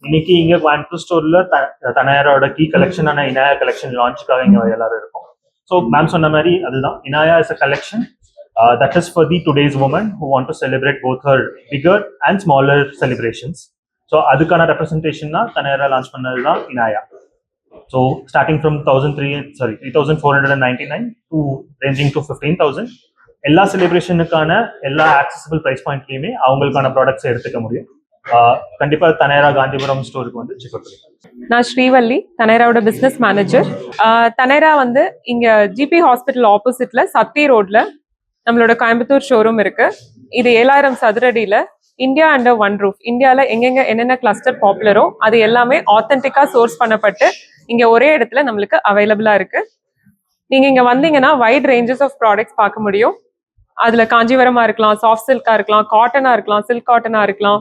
இன்னைக்கு இங்க கோயம்புத்தூர் ஸ்டோர்ல தனையரோட கீ கலெக்ஷனான இனாயா கலெக்ஷன் லான்ச்சுக்காக இங்க எல்லாரும் இருக்கும். ஸோ மேம் சொன்ன மாதிரி அதுதான், Inaya is a collection that is for the today's women who want to celebrate both her bigger and smaller celebrations. So அதுக்கான ரெப்ரசன்டேஷன் தான் தனையரா லான்ச் பண்ணது தான் இனாயா. So starting from 3,499 to ranging to 15,000, எல்லா செலிப்ரேஷனுக்கான எல்லா ஆக்சசிபிள் ப்ரைஸ் பாயிண்ட்லையுமே அவங்களுக்கான ப்ராடக்ட்ஸ் எடுத்துக்க முடியும். கண்டிப்பா தனையரா காந்திபுரம் ஸ்டோருக்கு வந்து செக் பண்ணுங்க. நான் ஸ்ரீவல்லி, தனையராவோட பிசினஸ் மேனேஜர். தனையரா வந்து இங்க ஜிபி ஹாஸ்பிட்டல் ஆப்போசிட்ல சத்தி ரோட்ல நம்மளோட கோயம்புத்தூர் ஷோரூம் இருக்கு. இது 7,000 சதுரடியில இந்தியா அண்டர் ஒன் ரூஃப். இந்தியாவில் எங்கெங்க என்னென்ன கிளஸ்டர் பாப்புலரோ அது எல்லாமே ஆத்தென்டிக்கா சோர்ஸ் பண்ணப்பட்டு இங்க ஒரே இடத்துல நம்மளுக்கு அவைலபிளா இருக்கு. நீங்க இங்க வந்தீங்கன்னா வைட் ரேஞ்சஸ் ஆஃப் ப்ராடக்ட்ஸ் பார்க்க முடியும். அதுல காஞ்சிவரமா இருக்கலாம், சாஃப்ட் சில்கா இருக்கலாம், காட்டனா இருக்கலாம், சில்க் காட்டனா இருக்கலாம்.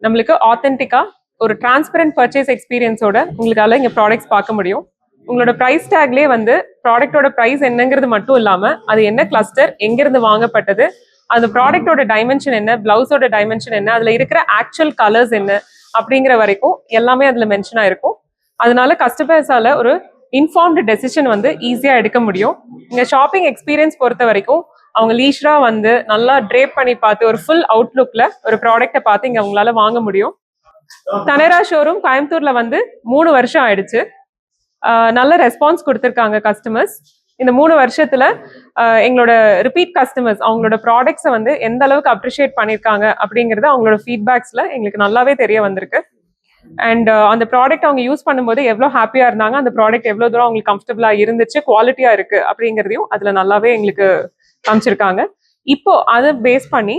நம்மளுக்கு ஆத்தென்டிக்கா ஒரு டிரான்ஸ்பரண்ட் பர்ச்சேஸ் எக்ஸ்பீரியன்ஸோட உங்களுக்கால இங்க ப்ராடக்ட்ஸ் பார்க்க முடியும். உங்களோட ப்ரைஸ் டேக்லேயே வந்து ப்ராடக்டோட ப்ரைஸ் என்னங்கிறது மட்டும் இல்லாம அது என்ன கிளஸ்டர், எங்கிருந்து வாங்கப்பட்டது, அந்த ப்ராடக்டோட டைமென்ஷன் என்ன, பிளவுஸோட டைமென்ஷன் என்ன, அதுல இருக்கிற ஆக்சுவல் கலர்ஸ் என்ன அப்படிங்கிற வரைக்கும் எல்லாமே அதுல மென்ஷன் ஆயிருக்கும். அதனால கஸ்டமர்ஸால ஒரு இன்ஃபார்ம்டு டெசிஷன் வந்து ஈஸியா எடுக்க முடியும். இங்க ஷாப்பிங் எக்ஸ்பீரியன்ஸ் பொறுத்த வரைக்கும் அவங்க லீஷரா வந்து நல்லா ட்ரேப் பண்ணி பார்த்து ஒரு ஃபுல் அவுட்லுக்ல ஒரு ப்ராடக்டை பார்த்து இங்க அவங்களால வாங்க முடியும். தனையரா ஷோரூம் கோயம்புத்தூர்ல வந்து 3 வருஷம் ஆயிடுச்சு. நல்ல ரெஸ்பான்ஸ் கொடுத்துருக்காங்க கஸ்டமர்ஸ். இந்த 3 வருஷத்துல எங்களோட ரிப்பீட் கஸ்டமர்ஸ் அவங்களோட ப்ராடக்ட்ஸை வந்து எந்த அளவுக்கு அப்ரிஷியேட் பண்ணியிருக்காங்க அப்படிங்கிறது அவங்களோட ஃபீட்பேக்ஸ்ல எங்களுக்கு நல்லாவே தெரிய வந்திருக்கு. அண்ட் அந்த ப்ராடக்ட் அவங்க யூஸ் பண்ணும்போது எவ்வளோ ஹாப்பியா இருந்தாங்க, அந்த ப்ராடக்ட் எவ்வளோ தூரம் அவங்களுக்கு கம்ஃபர்டபுளா இருந்துச்சு, குவாலிட்டியா இருக்கு அப்படிங்கிறதையும் அதுல நல்லாவே எங்களுக்கு காமிச்சிருக்காங்க. இப்போ அதை பேஸ் பண்ணி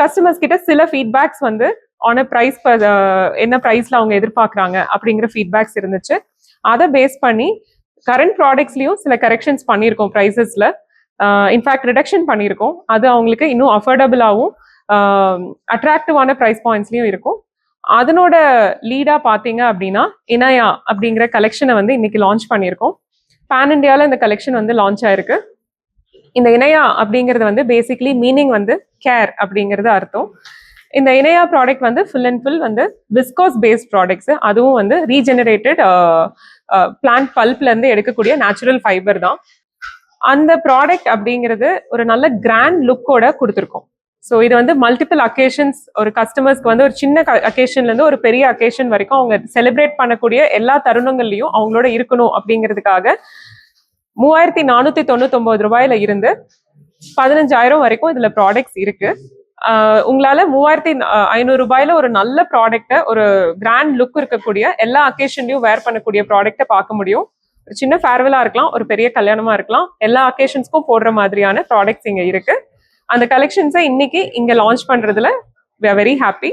கஸ்டமர்ஸ் கிட்ட சில ஃபீட்பேக்ஸ் வந்து ஆன ப்ரைஸ் என்ன ப்ரைஸ்ல அவங்க எதிர்பார்க்குறாங்க அப்படிங்கிற ஃபீட்பேக்ஸ் இருந்துச்சு. அதை பேஸ் பண்ணி கரண்ட் ப்ராடக்ட்ஸ்லயும் சில கரெக்ஷன்ஸ் பண்ணியிருக்கோம் ப்ரைஸஸ்ல. இன்ஃபேக்ட் ரிடக்ஷன் பண்ணியிருக்கோம். அது அவங்களுக்கு இன்னும் அஃபோர்டபுளாகவும் அட்ராக்டிவான ப்ரைஸ் பாயிண்ட்ஸ்லயும் இருக்கும். அதனோட லீடா பாத்தீங்க அப்படின்னா இனாயா அப்படிங்கிற கலெக்ஷனை வந்து இன்னைக்கு லான்ச் பண்ணியிருக்கோம். பேன் இண்டியால இந்த கலெக்ஷன் வந்து லான்ச் ஆயிருக்கு. இந்த இனாயா அப்படிங்கிறது வந்து பேசிக்லி மீனிங் வந்து கேர் அப்படிங்கிறது அர்த்தம். இந்த இனாயா ப்ராடக்ட் வந்து ஃபுல் அண்ட் ஃபுல் வந்து விஸ்கோஸ் பேஸ்ட் ப்ராடக்ட்ஸ். அதுவும் வந்து ரீஜெனரேட்டட் பிளான்ட் பல்ப்ல இருந்து எடுக்கக்கூடிய நேச்சுரல் ஃபைபர் தான். அந்த ப்ராடக்ட் அப்படிங்கிறது ஒரு நல்ல கிராண்ட் லுக்கோட கொடுத்துருக்கோம். ஸோ இது வந்து மல்டிபிள் அக்கேஷன்ஸ், ஒரு கஸ்டமர்ஸ்க்கு வந்து ஒரு சின்ன அக்கேஷன்ல இருந்து ஒரு பெரிய அக்கேஷன் வரைக்கும் அவங்க செலிப்ரேட் பண்ணக்கூடிய எல்லா தருணங்கள்லையும் அவங்களோட இருக்கணும் அப்படிங்கிறதுக்காக 3,499 ரூபாயில இருந்து 15,000 வரைக்கும் இதுல ப்ராடக்ட்ஸ் இருக்கு. உங்களால 3,500 ரூபாயில ஒரு நல்ல ப்ராடக்டை, ஒரு கிராண்ட் லுக் இருக்கக்கூடிய எல்லா அக்கேஷன்லயும் வேர் பண்ணக்கூடிய ப்ராடக்டை பார்க்க முடியும். ஒரு சின்ன ஃபேர்வெலா இருக்கலாம், ஒரு பெரிய கல்யாணமா இருக்கலாம், எல்லா அக்கேஷன்ஸ்க்கும் போடுற மாதிரியான ப்ராடக்ட்ஸ் இங்க இருக்கு. அந்த கலெக்ஷன்ஸை இன்னைக்கு இங்க லான்ச் பண்றதுல we are very happy.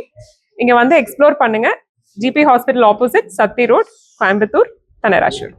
இங்க வந்து எக்ஸ்ப்ளோர் பண்ணுங்க. ஜிபி ஹாஸ்பிட்டல் ஆப்போசிட், சத்தி ரோட், கோயம்புத்தூர், தனையரா ஷோரூம்.